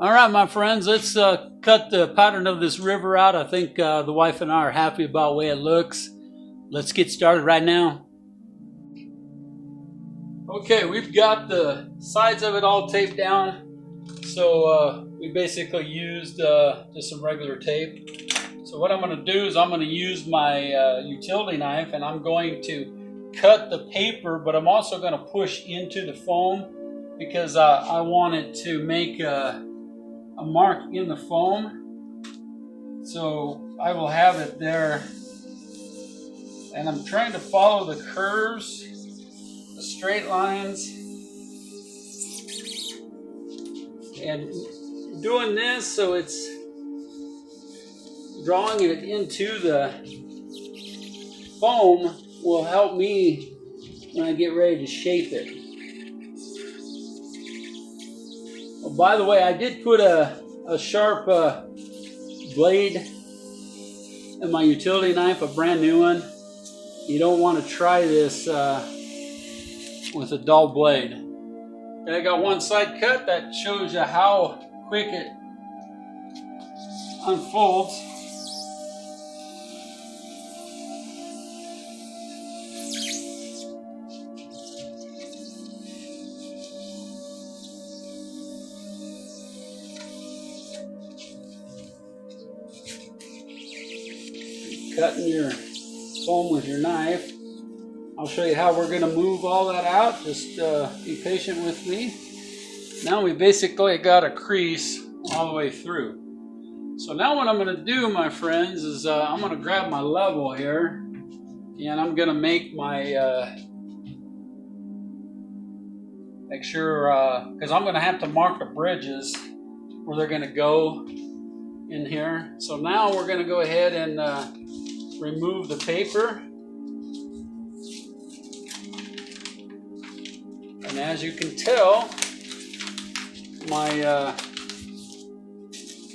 All right, my friends, let's cut the pattern of this river out. I think the wife and I are happy about the way it looks. Let's get started right now. Okay, we've got the sides of it all taped down. So we basically used just some regular tape. So what I'm going to do is I'm going to use my utility knife and I'm going to cut the paper, but I'm also going to push into the foam because I want it to make a mark in the foam. So I will have it there, and I'm trying to follow the curves, the straight lines, and doing this so it's drawing it into the foam will help me when I get ready to shape it. Oh, by the way, I did put a sharp blade in my utility knife, a brand new one. You don't want to try this with a dull blade. Okay, I got one side cut. That shows you how quick it unfolds. Cutting your foam with your knife. I'll show you how we're going to move all that out. Just be patient with me. Now we basically got a crease all the way through. So now what I'm going to do, my friends, is I'm going to grab my level here and I'm going to make my make sure because I'm going to have to mark the bridges where they're going to go in here. So now we're going to go ahead and remove the paper. And as you can tell, my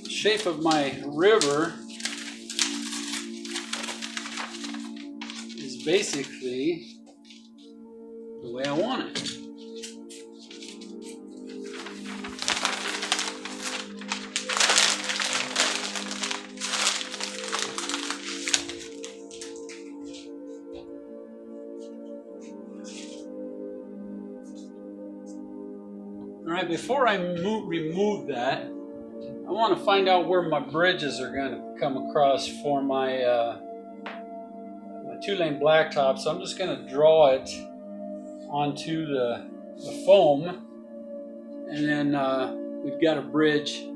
shape of my river is basically the way I want it. All right, before I remove that, I want to find out where my bridges are going to come across for my my 2-lane blacktop. So I'm just going to draw it onto the foam, and then we've got a bridge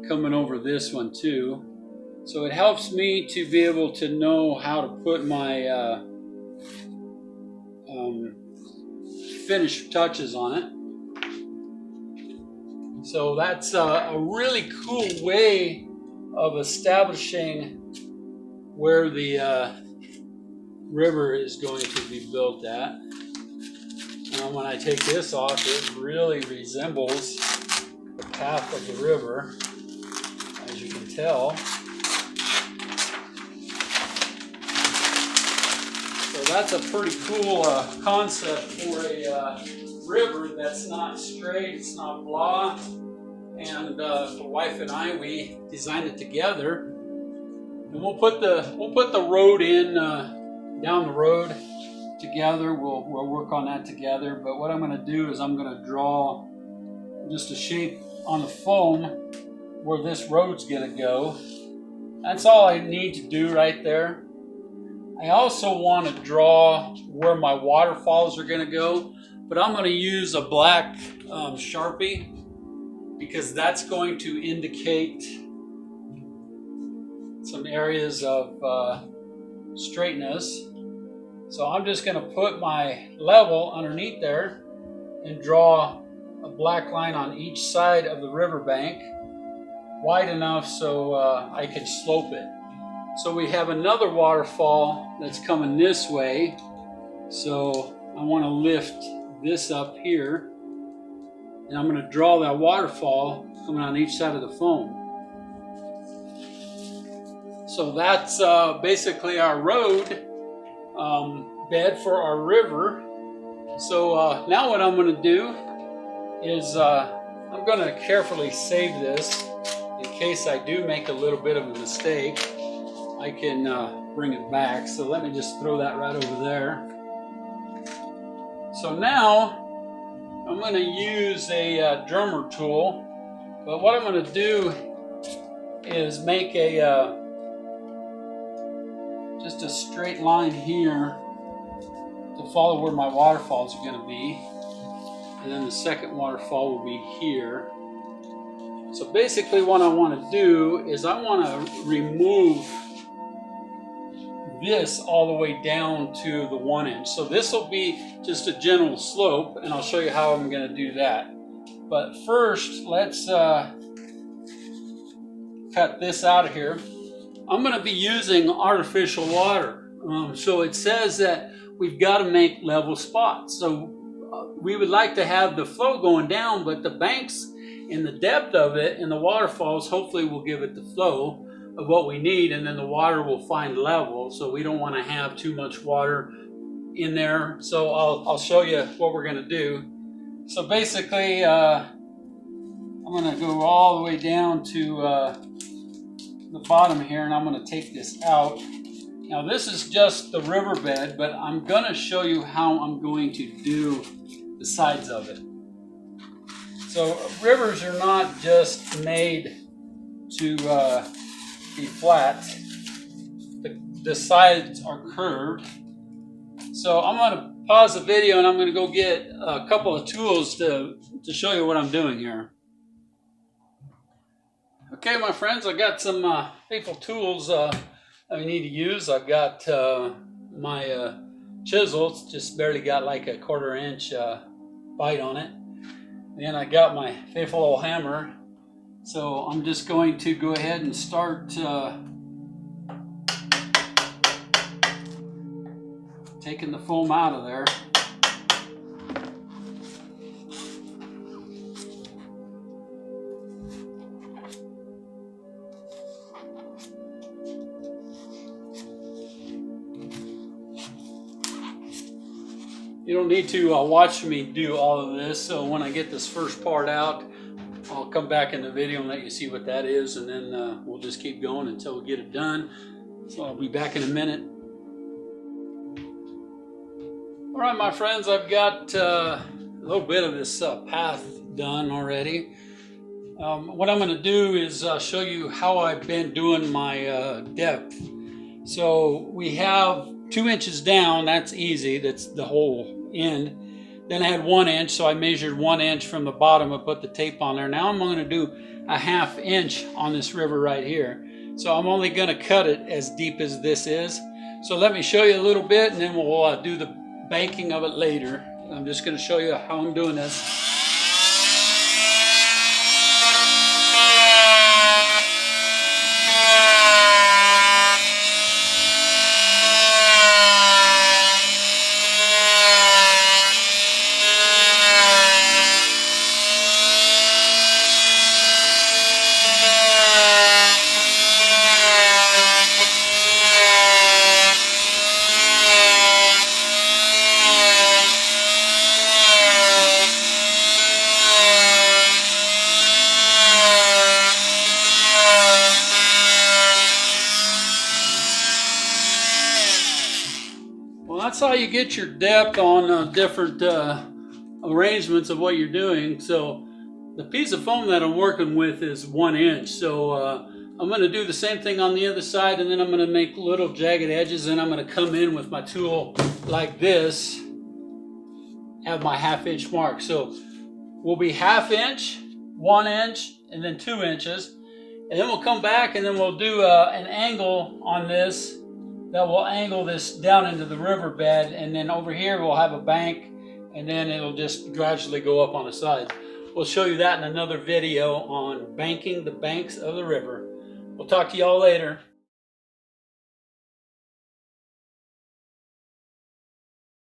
coming over this one too. So it helps me to be able to know how to put my finish touches on it. So that's a really cool way of establishing where the river is going to be built at. When I take this off, it really resembles the path of the river, as you can tell. So that's a pretty cool concept for a river that's not straight, it's not blah. And the wife and I, we designed it together. And we'll put the road in down the road together. We'll work on that together. But what I'm going to do is I'm going to draw just a shape on the foam where this road's going to go. That's all I need to do right there. I also want to draw where my waterfalls are going to go, but I'm going to use a black Sharpie because that's going to indicate some areas of straightness. So I'm just going to put my level underneath there and draw a black line on each side of the riverbank, wide enough so I can slope it. So we have another waterfall that's coming this way. So I want to lift this up here, and I'm going to draw that waterfall coming on each side of the foam. So that's basically our road bed for our river. So now what I'm going to do is I'm going to carefully save this in case I do make a little bit of a mistake. I can bring it back. So let me just throw that right over there. So now I'm going to use a Dremel tool, but what I'm going to do is make a just a straight line here to follow where my waterfalls are going to be, and then the second waterfall will be here. So basically what I want to do is I want to remove this all the way down to the 1 inch. So this will be just a general slope, and I'll show you how I'm going to do that. But first, let's cut this out of here. I'm going to be using artificial water. So it says that we've got to make level spots. So we would like to have the flow going down, but the banks and the depth of it and the waterfalls hopefully will give it the flow of what we need, and then the water will find level. So we don't want to have too much water in there. So I'll show you what we're going to do. So basically I'm going to go all the way down to the bottom here, and I'm going to take this out. Now this is just the riverbed, but I'm going to show you how I'm going to do the sides of it. So rivers are not just made to be flat. The sides are curved. So I'm going to pause the video and I'm going to go get a couple of tools to show you what I'm doing here. Okay, my friends, I got some faithful tools I need to use. I've got my chisel. It's just barely got like a 1/4 inch bite on it. And I got my faithful old hammer. So I'm just going to go ahead and start taking the foam out of there. You don't need to watch me do all of this. So when I get this first part out, I'll come back in the video and let you see what that is, and then we'll just keep going until we get it done. So I'll be back in a minute. All right, my friends, I've got a little bit of this path done already. What I'm going to do is show you how I've been doing my depth. So we have 2 inches down. That's easy. That's the whole end. Then I had 1 inch, so I measured 1 inch from the bottom and put the tape on there. Now I'm going to do a 1/2 inch on this river right here. So I'm only going to cut it as deep as this is. So let me show you a little bit, and then we'll do the banking of it later. I'm just going to show you how I'm doing this. That's how you get your depth on different arrangements of what you're doing. So the piece of foam that I'm working with is 1 inch. So I'm going to do the same thing on the other side, and then I'm going to make little jagged edges, and I'm going to come in with my tool like this, have my 1/2 inch mark. So we'll be 1/2 inch, 1 inch, and then 2 inches. And then we'll come back and then we'll do an angle on this that will angle this down into the riverbed, and then over here we'll have a bank, and then it'll just gradually go up on the side. We'll show you that in another video on banking the banks of the river. We'll talk to y'all later.